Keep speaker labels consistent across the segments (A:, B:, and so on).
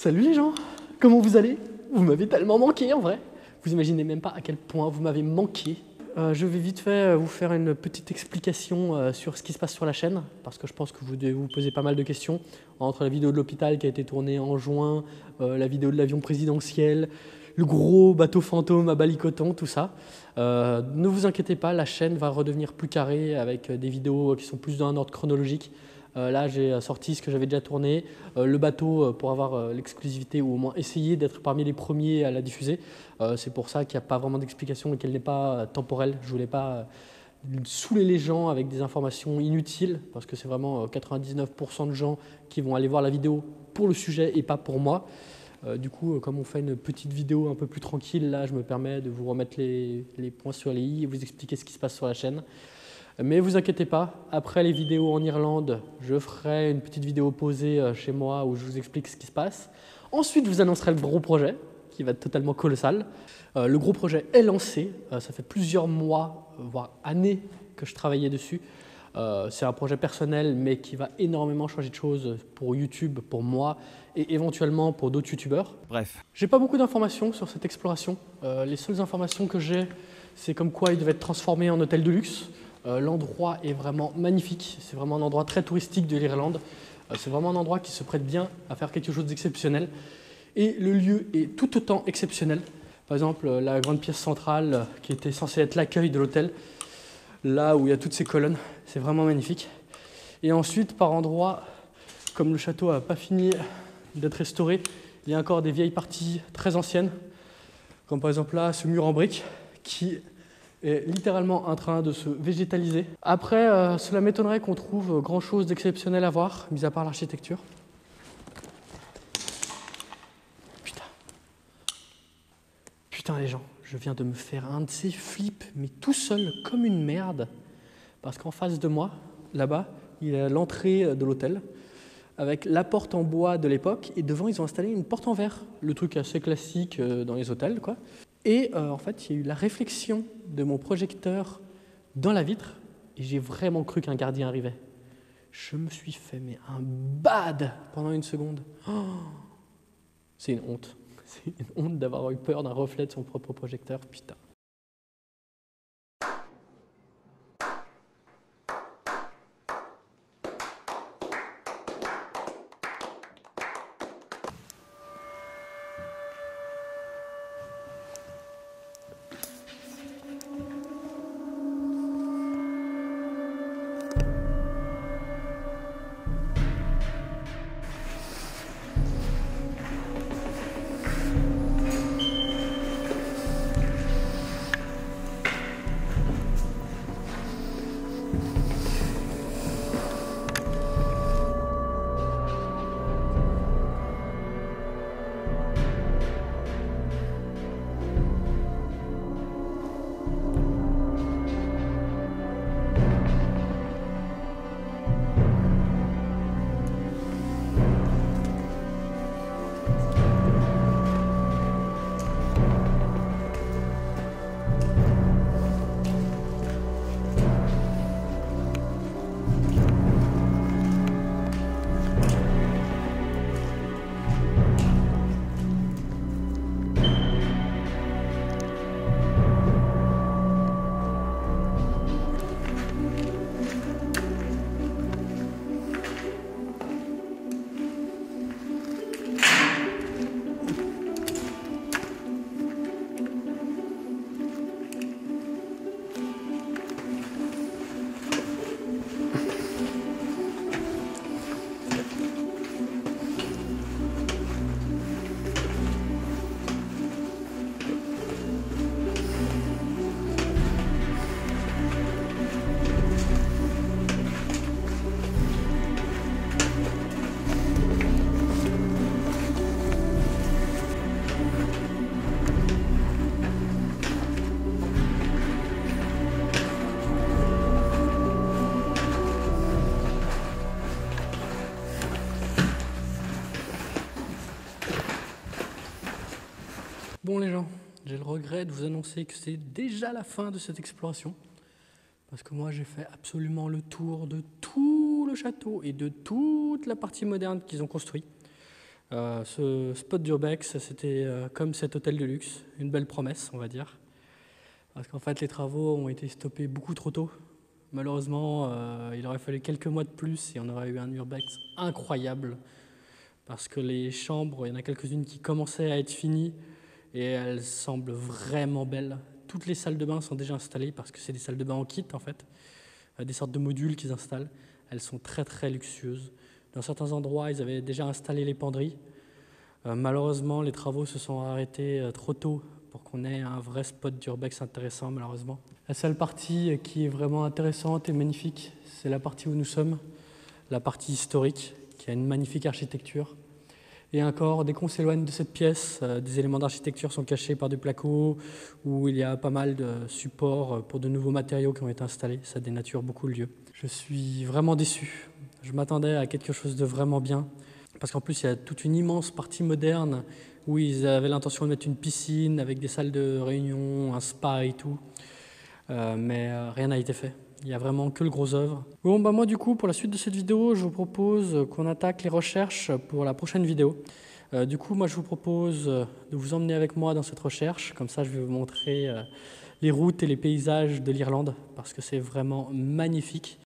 A: Salut les gens, comment vous allez? Vous m'avez tellement manqué en vrai. Vous imaginez même pas à quel point vous m'avez manqué. Je vais vite fait vous faire une petite explication sur ce qui se passe sur la chaîne, parce que je pense que vous devez vous poser pas mal de questions. Entre la vidéo de l'hôpital qui a été tournée en juin, la vidéo de l'avion présidentiel, le gros bateau fantôme à Bali-Coton, tout ça. Ne vous inquiétez pas, la chaîne va redevenir plus carrée avec des vidéos qui sont plus dans un ordre chronologique. Là, j'ai sorti ce que j'avais déjà tourné, le bateau pour avoir l'exclusivité ou au moins essayer d'être parmi les premiers à la diffuser. C'est pour ça qu'il n'y a pas vraiment d'explication et qu'elle n'est pas temporelle. Je ne voulais pas saouler les gens avec des informations inutiles parce que c'est vraiment 99% de gens qui vont aller voir la vidéo pour le sujet et pas pour moi. Du coup, comme on fait une petite vidéo un peu plus tranquille, là, je me permets de vous remettre les points sur les i et vous expliquer ce qui se passe sur la chaîne. Mais vous inquiétez pas, après les vidéos en Irlande, je ferai une petite vidéo posée chez moi où je vous explique ce qui se passe. Ensuite, je vous annoncerai le gros projet, qui va être totalement colossal. Le gros projet est lancé, ça fait plusieurs mois, voire années que je travaillais dessus. C'est un projet personnel, mais qui va énormément changer de choses pour YouTube, pour moi, et éventuellement pour d'autres YouTubeurs.
B: Bref.
A: J'ai pas beaucoup d'informations sur cette exploration. Les seules informations que j'ai, c'est comme quoi il devait être transformé en hôtel de luxe. L'endroit est vraiment magnifique, c'est vraiment un endroit très touristique de l'Irlande. C'est vraiment un endroit qui se prête bien à faire quelque chose d'exceptionnel. Et le lieu est tout autant exceptionnel. Par exemple, la grande pièce centrale qui était censée être l'accueil de l'hôtel, là où il y a toutes ces colonnes, c'est vraiment magnifique. Et ensuite, par endroits, comme le château n'a pas fini d'être restauré, il y a encore des vieilles parties très anciennes, comme par exemple là, ce mur en briques, qui est littéralement en train de se végétaliser. Après, cela m'étonnerait qu'on trouve grand chose d'exceptionnel à voir, mis à part l'architecture. Putain les gens, je viens de me faire un de ces flips, mais tout seul, comme une merde. Parce qu'en face de moi, là-bas, il y a l'entrée de l'hôtel, avec la porte en bois de l'époque, et devant, ils ont installé une porte en verre. Le truc assez classique dans les hôtels, quoi. Et en fait, il y a eu la réflexion de mon projecteur dans la vitre, et j'ai vraiment cru qu'un gardien arrivait. Je me suis fait mais un bad pendant une seconde. Oh, c'est une honte. C'est une honte d'avoir eu peur d'un reflet de son propre projecteur, putain. Bon les gens, j'ai le regret de vous annoncer que c'est déjà la fin de cette exploration. Parce que moi j'ai fait absolument le tour de tout le château et de toute la partie moderne qu'ils ont construit. Ce spot d'urbex, c'était comme cet hôtel de luxe, une belle promesse, on va dire. Parce qu'en fait, les travaux ont été stoppés beaucoup trop tôt. Malheureusement, il aurait fallu quelques mois de plus et on aurait eu un urbex incroyable. Parce que les chambres, il y en a quelques-unes qui commençaient à être finies et elles semblent vraiment belles. Toutes les salles de bain sont déjà installées parce que c'est des salles de bain en kit en fait, des sortes de modules qu'ils installent. Elles sont très très luxueuses. Dans certains endroits, ils avaient déjà installé les penderies. Malheureusement, les travaux se sont arrêtés trop tôt pour qu'on ait un vrai spot d'urbex intéressant, malheureusement. La seule partie qui est vraiment intéressante et magnifique, c'est la partie où nous sommes, la partie historique, qui a une magnifique architecture. Et encore, dès qu'on s'éloigne de cette pièce, des éléments d'architecture sont cachés par du placo, où il y a pas mal de supports pour de nouveaux matériaux qui ont été installés. Ça dénature beaucoup le lieu. Je suis vraiment déçu. Je m'attendais à quelque chose de vraiment bien. Parce qu'en plus, il y a toute une immense partie moderne où ils avaient l'intention de mettre une piscine avec des salles de réunion, un spa et tout. Mais rien n'a été fait. Il n'y a vraiment que le gros œuvre. Bon, bah moi du coup, pour la suite de cette vidéo, je vous propose qu'on attaque les recherches pour la prochaine vidéo. Du coup, moi je vous propose de vous emmener avec moi dans cette recherche. Comme ça, je vais vous montrer les routes et les paysages de l'Irlande, parce que c'est vraiment magnifique.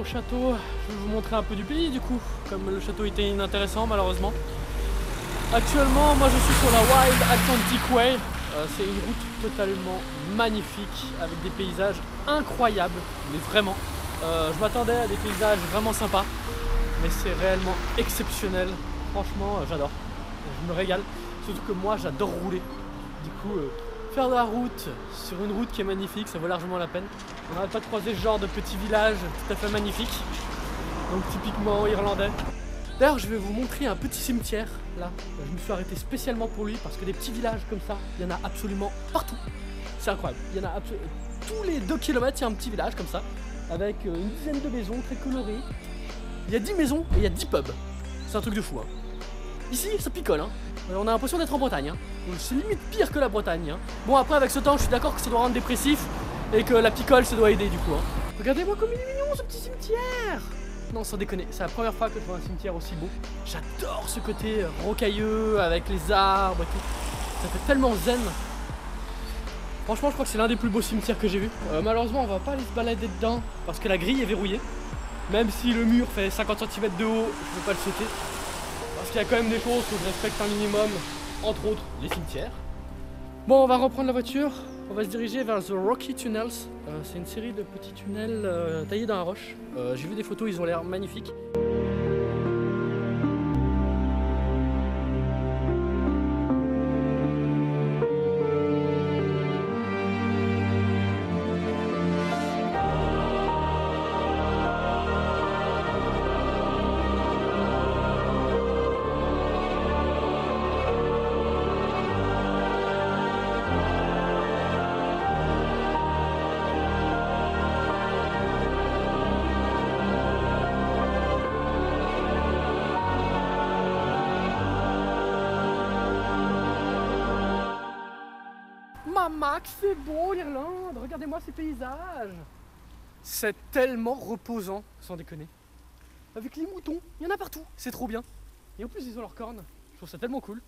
A: Château, je vais vous montrer un peu du pays du coup, comme le château était inintéressant malheureusement. Actuellement, moi je suis sur la Wild Atlantic Way. C'est une route totalement magnifique avec des paysages incroyables, mais vraiment. Je m'attendais à des paysages vraiment sympas, mais c'est réellement exceptionnel. Franchement, j'adore. Je me régale. Surtout que moi, j'adore rouler. Du coup, faire de la route sur une route qui est magnifique, ça vaut largement la peine. On n'arrête pas de croiser ce genre de petits villages tout à fait magnifiques, donc typiquement irlandais. D'ailleurs, je vais vous montrer un petit cimetière là. Je me suis arrêté spécialement pour lui parce que des petits villages comme ça, il y en a absolument partout. C'est incroyable. Il y en a tous les 2 km, il y a un petit village comme ça, avec une dizaine de maisons très colorées. Il y a 10 maisons et il y a 10 pubs. C'est un truc de fou. Hein. Ici, ça picole. Hein. On a l'impression d'être en Bretagne. Hein. C'est limite pire que la Bretagne. Hein. Bon, après, avec ce temps, je suis d'accord que ça doit rendre dépressif et que la picole, ça doit aider du coup. Hein. Regardez-moi comme il est mignon ce petit cimetière. Non, sans déconner, c'est la première fois que je vois un cimetière aussi beau. J'adore ce côté rocailleux avec les arbres et tout. Ça fait tellement zen. Franchement, je crois que c'est l'un des plus beaux cimetières que j'ai vu. Malheureusement, on va pas aller se balader dedans parce que la grille est verrouillée. Même si le mur fait 50 cm de haut, je ne peux pas le sauter. Parce qu'il y a quand même des choses que je respecte un minimum, entre autres les cimetières. Bon, on va reprendre la voiture. On va se diriger vers The Rocky Tunnels. C'est une série de petits tunnels taillés dans la roche. J'ai vu des photos, ils ont l'air magnifiques. Max, c'est beau l'Irlande, regardez-moi ces paysages. C'est tellement reposant, sans déconner. Avec les moutons, il y en a partout, c'est trop bien. Et en plus ils ont leurs cornes, je trouve ça tellement cool.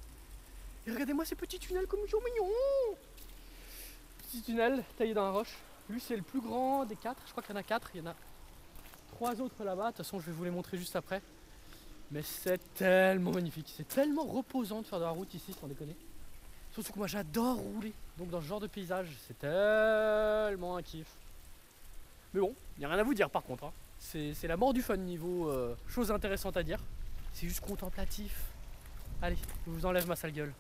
A: Et regardez-moi ces petits tunnels comme ils sont mignons. Petit tunnel taillé dans la roche. Lui c'est le plus grand des 4, je crois qu'il y en a 4, il y en a 3 autres là-bas, de toute façon je vais vous les montrer juste après. Mais c'est tellement magnifique, c'est tellement reposant de faire de la route ici sans déconner. Surtout que moi j'adore rouler, donc dans ce genre de paysage c'est tellement un kiff. Mais bon, il n'y a rien à vous dire par contre, hein. C'est la mort du fun niveau choses intéressantes à dire. C'est juste contemplatif. Allez, je vous enlève ma sale gueule.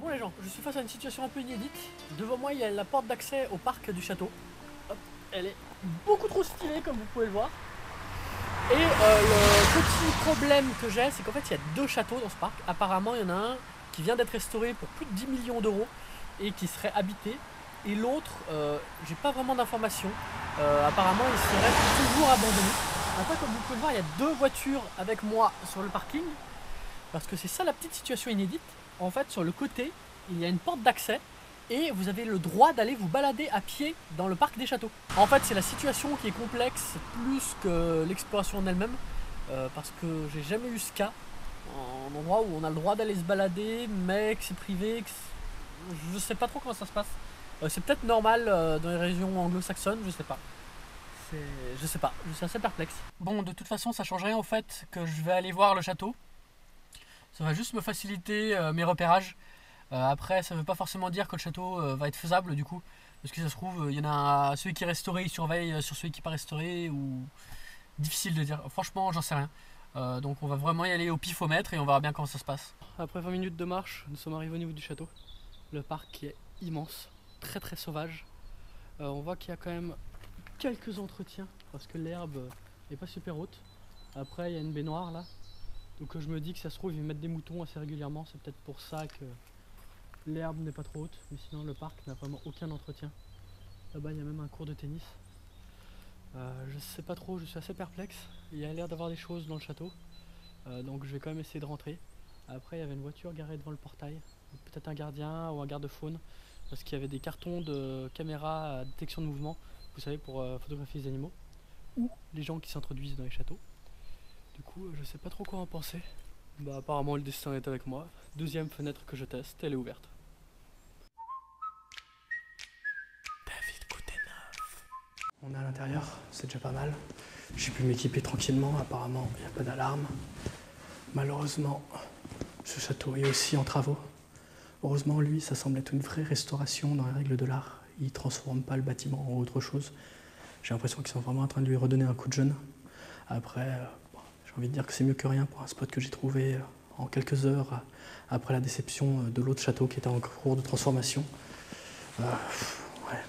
A: Bon les gens, je suis face à une situation un peu inédite. Devant moi il y a la porte d'accès au parc du château. Hop, elle est beaucoup trop stylée comme vous pouvez le voir. Et le petit problème que j'ai, c'est qu'en fait il y a 2 châteaux dans ce parc. Apparemment il y en a un qui vient d'être restauré pour plus de 10 millions d'euros et qui serait habité. Et l'autre, j'ai pas vraiment d'informations. Apparemment il serait toujours abandonné. Après comme vous pouvez le voir, il y a 2 voitures avec moi sur le parking. Parce que c'est ça la petite situation inédite. En fait, sur le côté, il y a une porte d'accès et vous avez le droit d'aller vous balader à pied dans le parc des châteaux. En fait, c'est la situation qui est complexe plus que l'exploration en elle-même, parce que j'ai jamais eu ce cas, un endroit où on a le droit d'aller se balader, mais que c'est privé, je sais pas trop comment ça se passe. C'est peut-être normal dans les régions anglo-saxonnes, je sais pas. Je sais pas, je suis assez perplexe. Bon, de toute façon, ça change rien au fait que je vais aller voir le château. Ça va juste me faciliter mes repérages. Après, ça ne veut pas forcément dire que le château va être faisable du coup. Parce que ça se trouve, il y en a celui qui est restauré, il surveille sur celui qui n'est pas restauré. Ou difficile de dire. Franchement, j'en sais rien. Donc on va vraiment y aller au pifomètre et on verra bien comment ça se passe. Après 20 minutes de marche, nous sommes arrivés au niveau du château. Le parc est immense, très très sauvage. On voit qu'il y a quand même quelques entretiens parce que l'herbe n'est pas super haute. Après, il y a une baignoire là. Donc je me dis que ça se trouve ils mettent des moutons assez régulièrement, c'est peut-être pour ça que l'herbe n'est pas trop haute, mais sinon le parc n'a vraiment aucun entretien. Là-bas il y a même un cours de tennis. Je sais pas trop, je suis assez perplexe, il y a l'air d'avoir des choses dans le château, donc je vais quand même essayer de rentrer. Après il y avait une voiture garée devant le portail, peut-être un gardien ou un garde-faune, parce qu'il y avait des cartons de caméra à détection de mouvement, vous savez, pour photographier les animaux, ou les gens qui s'introduisent dans les châteaux. Du coup, je sais pas trop quoi en penser. Bah apparemment le destin est avec moi. Deuxième fenêtre que je teste, elle est ouverte. David Koutenov. On est à l'intérieur, c'est déjà pas mal. J'ai pu m'équiper tranquillement, apparemment il n'y a pas d'alarme. Malheureusement, ce château est aussi en travaux. Heureusement, lui, ça semble être une vraie restauration dans les règles de l'art. Il ne transforme pas le bâtiment en autre chose. J'ai l'impression qu'ils sont vraiment en train de lui redonner un coup de jeune. Après, j'ai envie de dire que c'est mieux que rien pour un spot que j'ai trouvé en quelques heures après la déception de l'autre château qui était en cours de transformation. Ouais.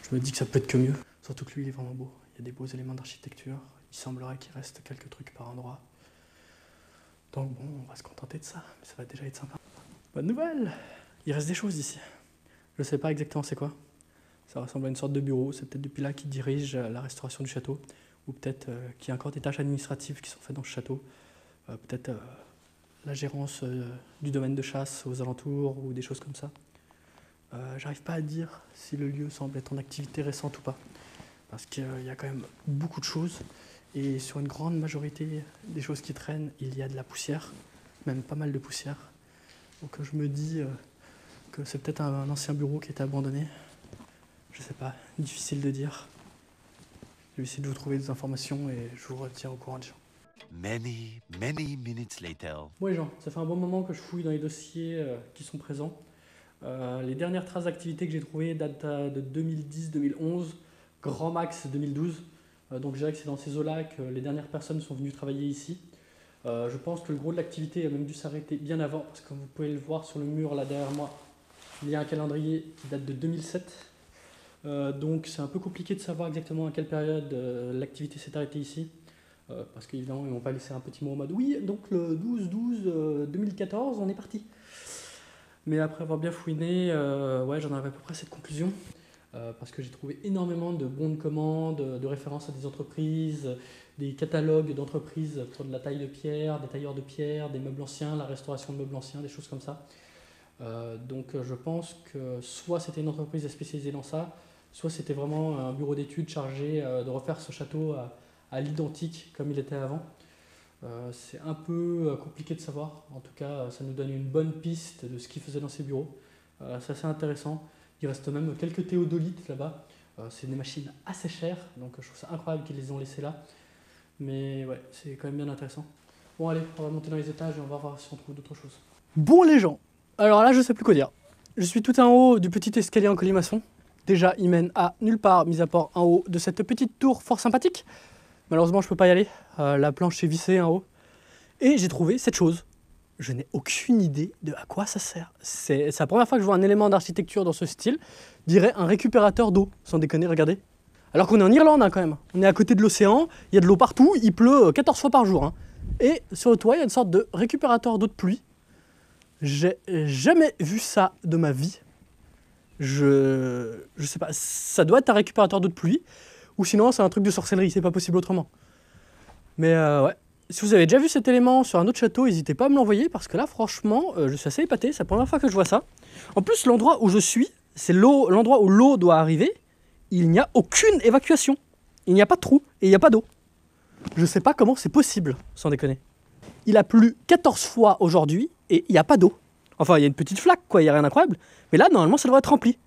A: Je me dis que ça peut être que mieux. Surtout que lui, il est vraiment beau. Il y a des beaux éléments d'architecture. Il semblerait qu'il reste quelques trucs par endroit. Donc bon, on va se contenter de ça. Mais ça va déjà être sympa. Bonne nouvelle! Il reste des choses ici. Je ne sais pas exactement c'est quoi. Ça ressemble à une sorte de bureau. C'est peut-être depuis là qu'il dirige la restauration du château. Ou peut-être qu'il y a encore des tâches administratives qui sont faites dans ce château. Peut-être la gérance du domaine de chasse aux alentours ou des choses comme ça. J'arrive pas à dire si le lieu semble être en activité récente ou pas. Parce qu'il y a quand même beaucoup de choses. Et sur une grande majorité des choses qui traînent, il y a de la poussière. Même pas mal de poussière. Donc je me dis que c'est peut-être un ancien bureau qui a été abandonné. Je sais pas, difficile de dire. Je vais essayer de vous trouver des informations et je vous retiens au courant des gens.
B: Many minutes later.
A: Bon les gens, ça fait un bon moment que je fouille dans les dossiers qui sont présents. Les dernières traces d'activité que j'ai trouvées datent de 2010-2011, grand max 2012. Donc je dirais que c'est dans ces eaux-là que les dernières personnes sont venues travailler ici. Je pense que le gros de l'activité a même dû s'arrêter bien avant, parce que comme vous pouvez le voir sur le mur là derrière moi, il y a un calendrier qui date de 2007. Donc c'est un peu compliqué de savoir exactement à quelle période l'activité s'est arrêtée ici. Parce qu'évidemment ils n'ont pas laissé un petit mot en mode oui, donc le 12-12-2014 on est parti. Mais après avoir bien fouiné, ouais, j'en arrive à peu près à cette conclusion. Parce que j'ai trouvé énormément de bons de commande, de références à des entreprises, des catalogues d'entreprises pour de la taille de pierre, des tailleurs de pierre, des meubles anciens, la restauration de meubles anciens, des choses comme ça. Donc je pense que soit c'était une entreprise spécialisée dans ça, soit c'était vraiment un bureau d'études chargé de refaire ce château à l'identique comme il était avant. C'est un peu compliqué de savoir, en tout cas ça nous donne une bonne piste de ce qu'ils faisaient dans ces bureaux. C'est assez intéressant. Il reste même quelques théodolites là-bas. C'est des machines assez chères, donc je trouve ça incroyable qu'ils les ont laissées là. Mais ouais, c'est quand même bien intéressant. Bon allez, on va monter dans les étages et on va voir si on trouve d'autres choses. Bon les gens, alors là je sais plus quoi dire. Je suis tout en haut du petit escalier en colimaçon. Déjà il mène à nulle part, mis à part en haut de cette petite tour fort sympathique. Malheureusement je peux pas y aller, la planche est vissée en haut. Et j'ai trouvé cette chose. Je n'ai aucune idée de à quoi ça sert. C'est la première fois que je vois un élément d'architecture dans ce style. Je dirais un récupérateur d'eau, sans déconner, regardez. Alors qu'on est en Irlande hein, quand même. On est à côté de l'océan, il y a de l'eau partout, il pleut 14 fois par jour. Hein. Et sur le toit, il y a une sorte de récupérateur d'eau de pluie. J'ai jamais vu ça de ma vie. Je sais pas, ça doit être un récupérateur d'eau de pluie. Ou sinon, c'est un truc de sorcellerie, c'est pas possible autrement. Mais ouais. Si vous avez déjà vu cet élément sur un autre château, n'hésitez pas à me l'envoyer parce que là, franchement, je suis assez épaté. C'est la première fois que je vois ça. En plus, l'endroit où je suis, c'est l'endroit où l'eau doit arriver. Il n'y a aucune évacuation. Il n'y a pas de trou et il n'y a pas d'eau. Je ne sais pas comment c'est possible, sans déconner. Il a plu 14 fois aujourd'hui et il n'y a pas d'eau. Enfin, il y a une petite flaque, quoi, il n'y a rien d'incroyable. Mais là, normalement, ça devrait être rempli.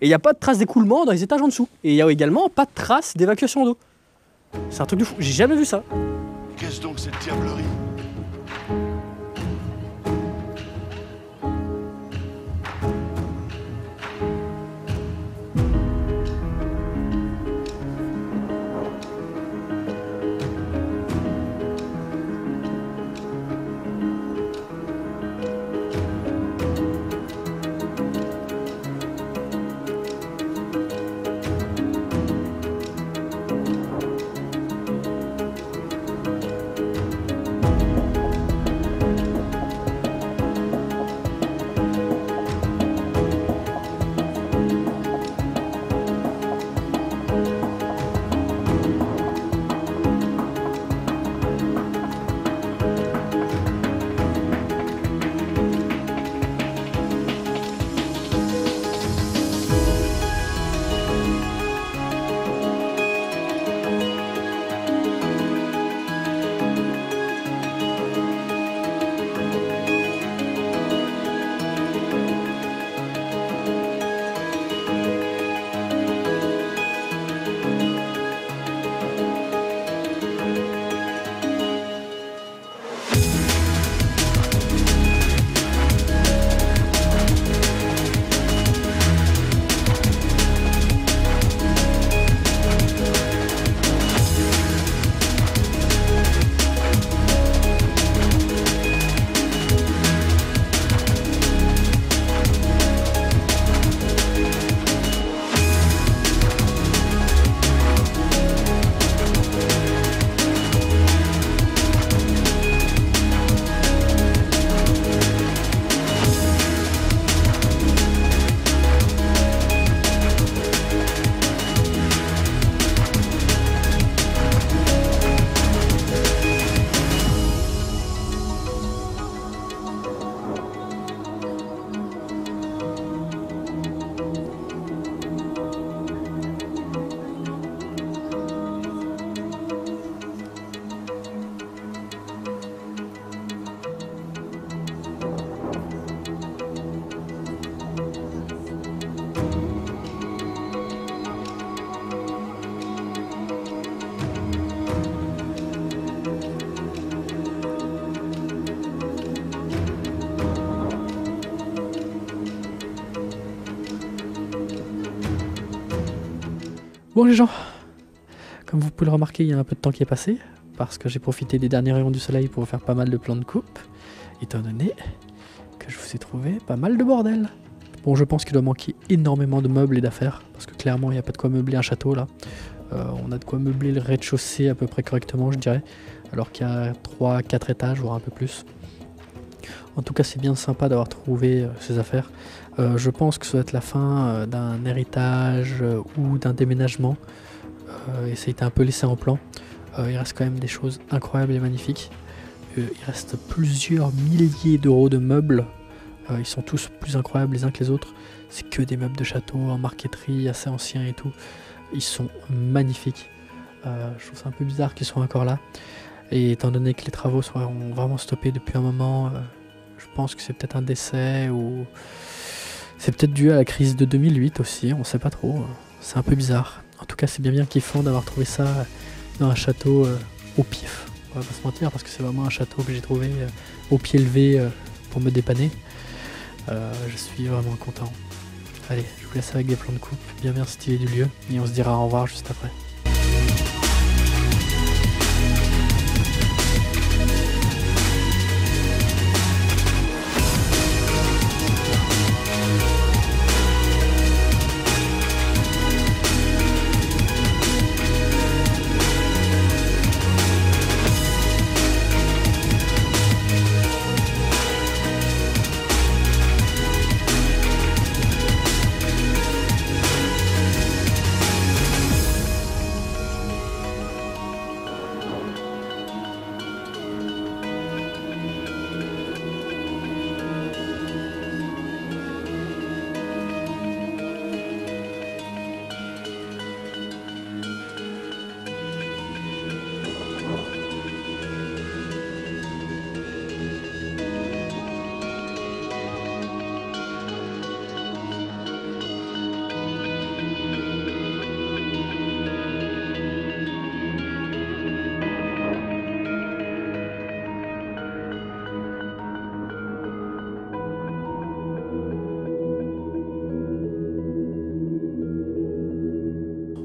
A: Et il n'y a pas de traces d'écoulement dans les étages en dessous. Et il n'y a également pas de traces d'évacuation d'eau. C'est un truc de fou. J'ai jamais vu ça.
B: Qu'est-ce donc cette diablerie?
A: Bon les gens, comme Comme vous pouvez le remarquer, il y a un peu de temps qui est passé, parce que j'ai profité des derniers rayons du soleil pour faire pas mal de plans de coupe, étant donné que je vous ai trouvé pas mal de bordel. Bon, je pense qu'il doit manquer énormément de meubles et d'affaires, parce que clairement, il n'y a pas de quoi meubler un château là. On a de quoi meubler le rez-de-chaussée à peu près correctement, je dirais, alors qu'il y a 3-4 étages, voire un peu plus. En tout cas, c'est bien sympa d'avoir trouvé ces affaires. Je pense que ça doit être la fin d'un héritage ou d'un déménagement, et ça a été un peu laissé en plan. Il reste quand même des choses incroyables et magnifiques. Il reste plusieurs milliers d'euros de meubles. Ils sont tous plus incroyables les uns que les autres. C'est que des meubles de château en marqueterie, assez anciens et tout. Ils sont magnifiques. Je trouve ça un peu bizarre qu'ils soient encore là. Et étant donné que les travaux sont vraiment stoppés depuis un moment, je pense que c'est peut-être un décès ou c'est peut-être dû à la crise de 2008 aussi, on sait pas trop. C'est un peu bizarre. En tout cas, c'est bien kiffant d'avoir trouvé ça dans un château au pif. On va pas se mentir, parce que c'est vraiment un château que j'ai trouvé au pied levé pour me dépanner. Je suis vraiment content. Allez, je vous laisse avec des plans de coupe bien stylés du lieu et on se dira au revoir juste après.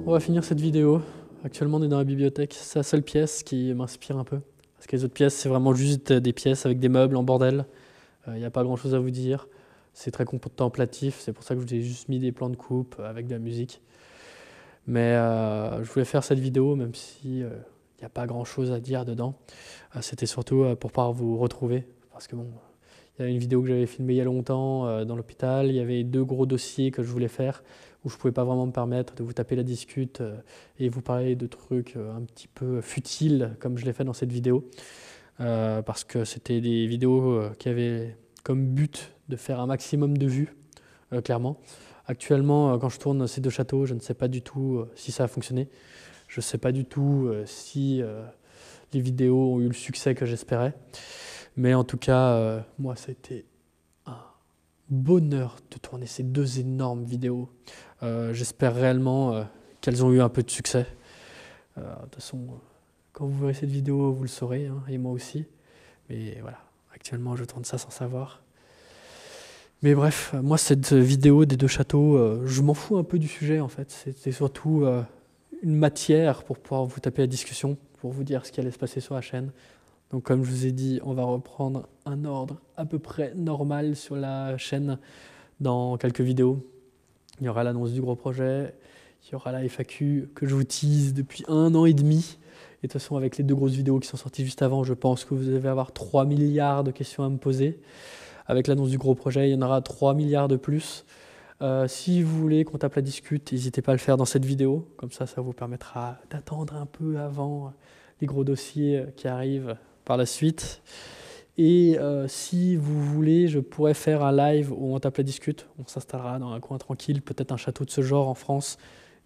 A: On va finir cette vidéo. Actuellement, on est dans la bibliothèque. C'est la seule pièce qui m'inspire un peu. Parce que les autres pièces, c'est vraiment juste des pièces avec des meubles en bordel. Il n'y a pas grand chose à vous dire. C'est très contemplatif. C'est pour ça que je vous ai juste mis des plans de coupe avec de la musique. Mais je voulais faire cette vidéo, même si il n'y a pas grand chose à dire dedans. C'était surtout pour pouvoir vous retrouver. Parce que bon, il y a une vidéo que j'avais filmée il y a longtemps dans l'hôpital. Il y avait 2 gros dossiers que je voulais faire, où je ne pouvais pas vraiment me permettre de vous taper la discute et vous parler de trucs un petit peu futiles, comme je l'ai fait dans cette vidéo. Parce que c'était des vidéos qui avaient comme but de faire un maximum de vues, clairement. Actuellement, quand je tourne ces 2 châteaux, je ne sais pas du tout si ça a fonctionné. Je ne sais pas du tout si les vidéos ont eu le succès que j'espérais. Mais en tout cas, moi, ça a été un bonheur de tourner ces 2 énormes vidéos. J'espère réellement qu'elles ont eu un peu de succès. De toute façon, quand vous verrez cette vidéo, vous le saurez, hein, et moi aussi. Mais voilà, actuellement, je tourne ça sans savoir. Mais bref, moi, cette vidéo des 2 châteaux, je m'en fous un peu du sujet, en fait. C'était surtout une matière pour pouvoir vous taper la discussion, pour vous dire ce qui allait se passer sur la chaîne. Donc comme je vous ai dit, on va reprendre un ordre à peu près normal sur la chaîne dans quelques vidéos. Il y aura l'annonce du gros projet, il y aura la FAQ que je vous tease depuis 1 an et demi. Et de toute façon, avec les 2 grosses vidéos qui sont sorties juste avant, je pense que vous allez avoir 3 milliards de questions à me poser. Avec l'annonce du gros projet, il y en aura 3 milliards de plus. Si vous voulez qu'on tape la discute, n'hésitez pas à le faire dans cette vidéo. Comme ça vous permettra d'attendre un peu avant les gros dossiers qui arrivent par la suite. Et si vous voulez, je pourrais faire un live où on tape la discute. On s'installera dans un coin tranquille, peut-être un château de ce genre en France,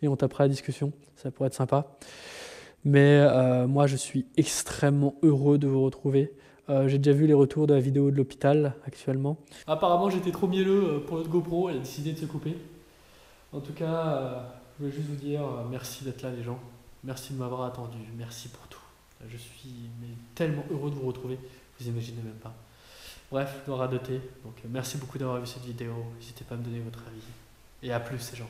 A: et on tapera la discussion. Ça pourrait être sympa. Mais moi, je suis extrêmement heureux de vous retrouver. J'ai déjà vu les retours de la vidéo de l'hôpital actuellement. Apparemment, j'étais trop mielleux pour notre GoPro, elle a décidé de se couper. En tout cas, je voulais juste vous dire merci d'être là, les gens. Merci de m'avoir attendu. Merci pour tout. Je suis tellement heureux de vous retrouver, vous imaginez même pas. Bref, je dois radoter. Donc merci beaucoup d'avoir vu cette vidéo. N'hésitez pas à me donner votre avis. Et à plus, ces gens.